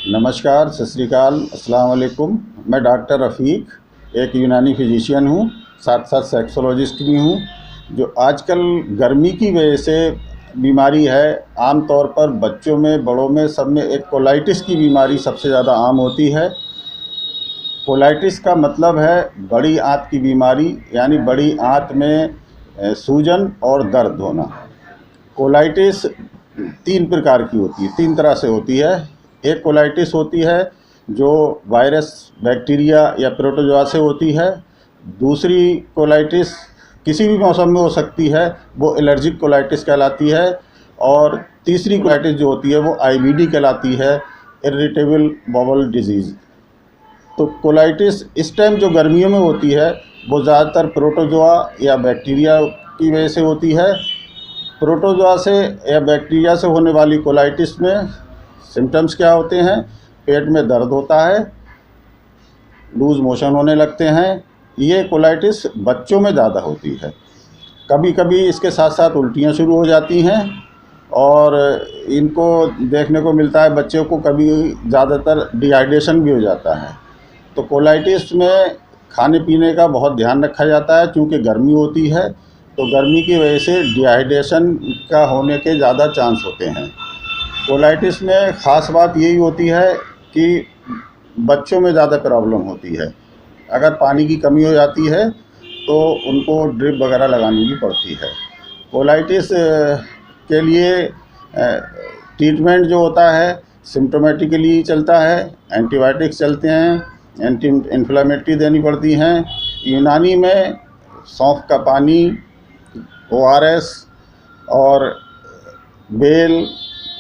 नमस्कार, सत श्री अकाल, अस्सलाम वालेकुम। मैं डॉक्टर रफ़ीक एक यूनानी फिजिशियन हूँ, साथ साथ सेक्सोलॉजिस्ट भी हूँ। जो आजकल गर्मी की वजह से बीमारी है, आम तौर पर बच्चों में, बड़ों में, सब में एक कोलाइटिस की बीमारी सबसे ज़्यादा आम होती है। कोलाइटिस का मतलब है बड़ी आंत की बीमारी, यानी बड़ी आंत में सूजन और दर्द होना। कोलाइटिस 3 प्रकार की होती है, 3 तरह से होती है। एक कोलाइटिस होती है जो वायरस, बैक्टीरिया या प्रोटोजोआ से होती है। दूसरी कोलाइटिस किसी भी मौसम में हो सकती है, वो एलर्जिक कोलाइटिस कहलाती है। और तीसरी कोलाइटिस जो होती है वो आईबीडी कहलाती है, इरिटेबल बाउल डिजीज़। तो कोलाइटिस इस टाइम जो गर्मियों में होती है वो ज़्यादातर प्रोटोजोआ या बैक्टीरिया की वजह से होती है। प्रोटोजोआ से या बैक्टीरिया से होने वाली कोलाइटिस में सिम्टम्स क्या होते हैं? पेट में दर्द होता है, लूज़ मोशन होने लगते हैं। ये कोलाइटिस बच्चों में ज़्यादा होती है। कभी कभी इसके साथ साथ उल्टियाँ शुरू हो जाती हैं और इनको देखने को मिलता है बच्चों को कभी ज़्यादातर डिहाइड्रेशन भी हो जाता है। तो कोलाइटिस में खाने पीने का बहुत ध्यान रखा जाता है, चूँकि गर्मी होती है तो गर्मी की वजह से डिहाइड्रेशन का होने के ज़्यादा चांस होते हैं। कोलाइटिस में ख़ास बात यही होती है कि बच्चों में ज़्यादा प्रॉब्लम होती है। अगर पानी की कमी हो जाती है तो उनको ड्रिप वगैरह लगानी भी पड़ती है। कोलाइटिस के लिए ट्रीटमेंट जो होता है सिम्प्टोमेटिकली चलता है, एंटीबायोटिक्स चलते हैं, एंटी इन्फ्लेमेटरी देनी पड़ती हैं। यूनानी में सौंफ का पानी, ORS और बेल,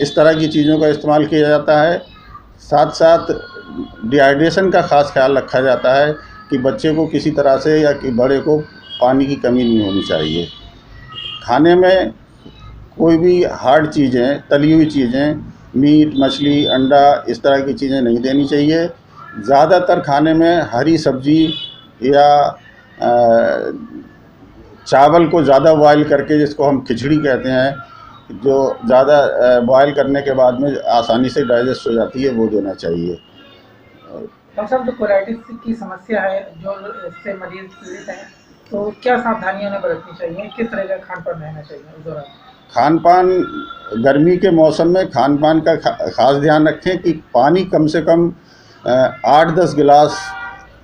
इस तरह की चीज़ों का इस्तेमाल किया जाता है। साथ साथ डिहाइड्रेशन का ख़ास ख्याल रखा जाता है कि बच्चे को किसी तरह से या कि बड़े को पानी की कमी नहीं होनी चाहिए। खाने में कोई भी हार्ड चीज़ें, तली हुई चीज़ें, मीट, मछली, अंडा, इस तरह की चीज़ें नहीं देनी चाहिए। ज़्यादातर खाने में हरी सब्ज़ी या चावल को ज़्यादा बॉयल करके, जिसको हम खिचड़ी कहते हैं, जो ज़्यादा बॉयल करने के बाद में आसानी से डाइजेस्ट हो जाती है, वो देना चाहिए। डॉक्टर साहब, जो कोलाइटिस की समस्या है, जो इससे मरीज पीड़ित हैं, तो क्या सावधानियां उन्हें बरतनी चाहिए? किस तरह का खान पान रहना चाहिए उस दौरान? खान पान, गर्मी के मौसम में खान पान का ख़ास ध्यान रखें कि पानी कम से कम 8-10 गिलास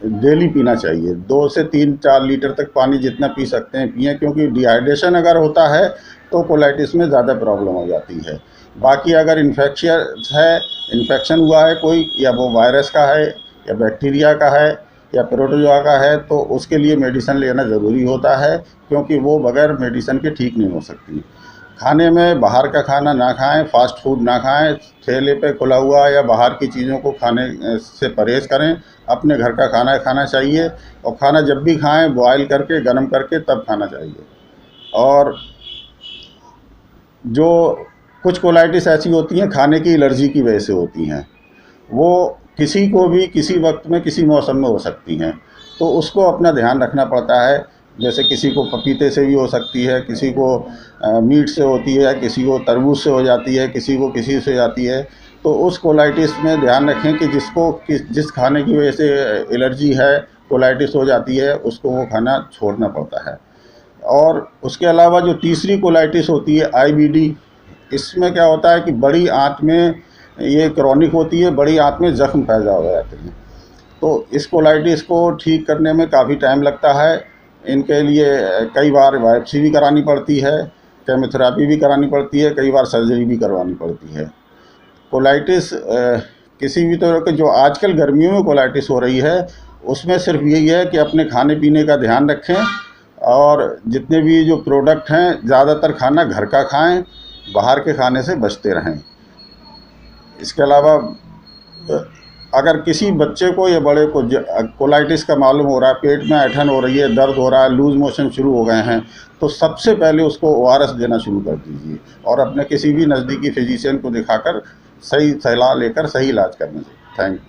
डेली पीना चाहिए। 2 से 3-4 लीटर तक पानी जितना पी सकते हैं पिएँ, क्योंकि डिहाइड्रेशन अगर होता है तो कोलाइटिस में ज़्यादा प्रॉब्लम हो जाती है। बाकी अगर इन्फेक्शन हुआ है कोई, या वो वायरस का है या बैक्टीरिया का है या प्रोटोजोआ का है, तो उसके लिए मेडिसिन लेना ज़रूरी होता है, क्योंकि वो बगैर मेडिसिन के ठीक नहीं हो सकती। खाने में बाहर का खाना ना खाएं, फ़ास्ट फूड ना खाएं, ठेले पे खुला हुआ या बाहर की चीज़ों को खाने से परहेज़ करें। अपने घर का खाना खाना चाहिए, और खाना जब भी खाएं बॉयल करके, गर्म करके तब खाना चाहिए। और जो कुछ कोलाइटिस ऐसी होती हैं खाने की एलर्जी की वजह से होती हैं, वो किसी को भी किसी वक्त में किसी मौसम में हो सकती हैं, तो उसको अपना ध्यान रखना पड़ता है। जैसे किसी को पपीते से भी हो सकती है, किसी को मीट से होती है, किसी को तरबूज से हो जाती है, किसी को किसी से हो जाती है। तो उस कोलाइटिस में ध्यान रखें कि जिस खाने की वजह से एलर्जी है, कोलाइटिस हो जाती है, उसको वो खाना छोड़ना पड़ता है। और उसके अलावा जो तीसरी कोलाइटिस होती है आईबीडी, इसमें क्या होता है कि बड़ी आंत में, ये क्रॉनिक होती है, बड़ी आंत में ज़ख्म पैदा हो जाते हैं। तो इस कोलाइटिस को ठीक करने में काफ़ी टाइम लगता है। इनके लिए कई बार बायोप्सी भी करानी पड़ती है, केमोथेरेपी भी करानी पड़ती है, कई बार सर्जरी भी करवानी पड़ती है। कोलाइटिस किसी भी तरह के, जो आजकल गर्मियों में कोलाइटिस हो रही है, उसमें सिर्फ यही है कि अपने खाने पीने का ध्यान रखें, और जितने भी जो प्रोडक्ट हैं ज़्यादातर खाना घर का खाएं, बाहर के खाने से बचते रहें। इसके अलावा अगर किसी बच्चे को या बड़े को कोलाइटिस का मालूम हो रहा है, पेट में ऐंठन हो रही है, दर्द हो रहा है, लूज़ मोशन शुरू हो गए हैं, तो सबसे पहले उसको ORS देना शुरू कर दीजिए, और अपने किसी भी नज़दीकी फिजिशियन को दिखाकर सही सलाह लेकर सही इलाज करना चाहिए। Thank you.